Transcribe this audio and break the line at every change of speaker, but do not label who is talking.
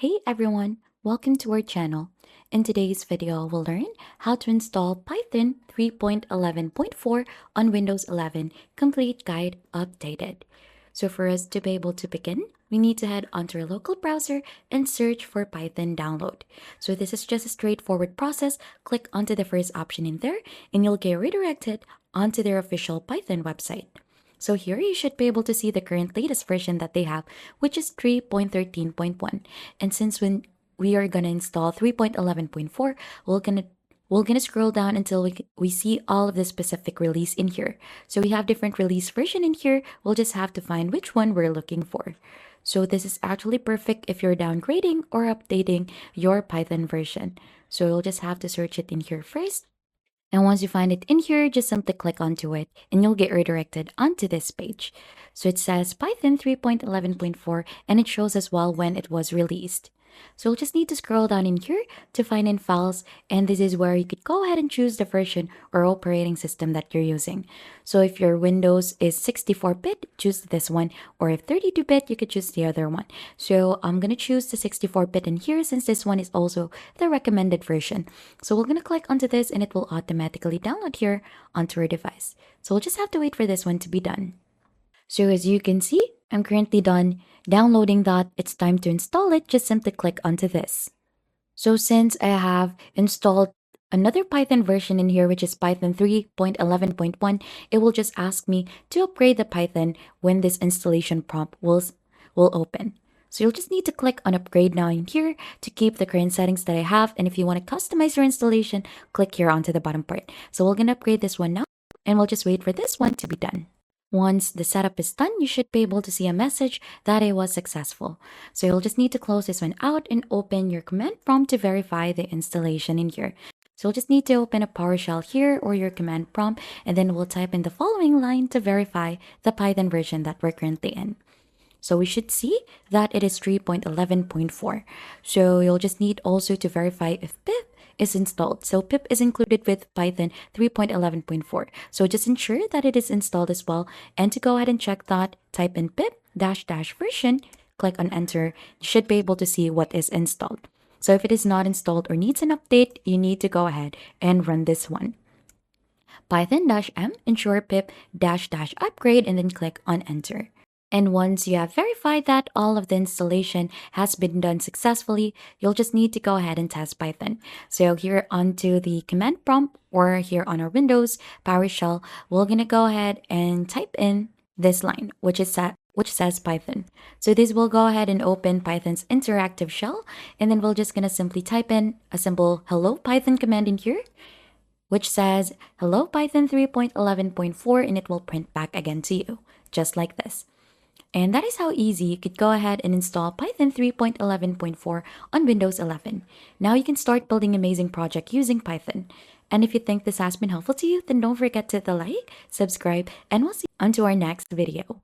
Hey everyone, welcome to our channel. In today's video, we'll learn how to install Python 3.11.4 on Windows 11 Complete Guide Updated. So for us to be able to begin, we need to head onto our local browser and search for Python download. So this is just a straightforward process. Click onto the first option in there and you'll get redirected onto their official Python website. So here you should be able to see the current latest version that they have, which is 3.13.1. And since when we are gonna install 3.11.4, we're gonna scroll down until we see all of the specific release in here. So we have different release version in here. We'll just have to find which one we're looking for. So this is actually perfect if you're downgrading or updating your Python version. So you'll just have to search it in here first. And once you find it in here, just simply click onto it and you'll get redirected onto this page. So it says Python 3.11.4 and it shows as well when it was released. So you'll just need to scroll down in here to find in files, and this is where you could go ahead and choose the version or operating system that you're using. So if your Windows is 64-bit, choose this one, or if 32-bit, you could choose the other one. So I'm gonna choose the 64-bit in here since this one is also the recommended version. So we're gonna click onto this and it will automatically download here onto our device. So we'll just have to wait for this one to be done. So as you can see, I'm currently done downloading that. It's time to install it. Just simply click onto this. So since I have installed another Python version in here, which is Python 3.11.1, it will just ask me to upgrade the Python when this installation prompt will open. So you'll just need to click on upgrade now in here to keep the current settings that I have. And if you want to customize your installation, click here onto the bottom part. So we're going to upgrade this one now and we'll just wait for this one to be done. Once the setup is done, you should be able to see a message that it was successful. So you'll just need to close this one out and open your command prompt to verify the installation in here. So you'll just need to open a PowerShell here or your command prompt, and then we'll type in the following line to verify the Python version that we're currently in. So we should see that it is 3.11.4. So you'll just need also to verify if pip is installed. So pip is included with Python 3.11.4. So just ensure that it is installed as well. And to go ahead and check that, type in pip -- version, click on enter. You should be able to see what is installed. So if it is not installed or needs an update, you need to go ahead and run this one. Python-m ensure pip -- upgrade and then click on enter. And once you have verified that all of the installation has been done successfully, you'll just need to go ahead and test Python. So here onto the command prompt or here on our Windows PowerShell, we're going to go ahead and type in this line, which says Python. So this will go ahead and open Python's interactive shell. And then we're just going to simply type in a simple hello Python command in here, which says hello Python 3.11.4, and it will print back again to you, just like this. And that is how easy you could go ahead and install Python 3.11.4 on Windows 11. Now you can start building amazing project using Python. And if you think this has been helpful to you, then don't forget to hit the like, subscribe, and we'll see you on to our next video.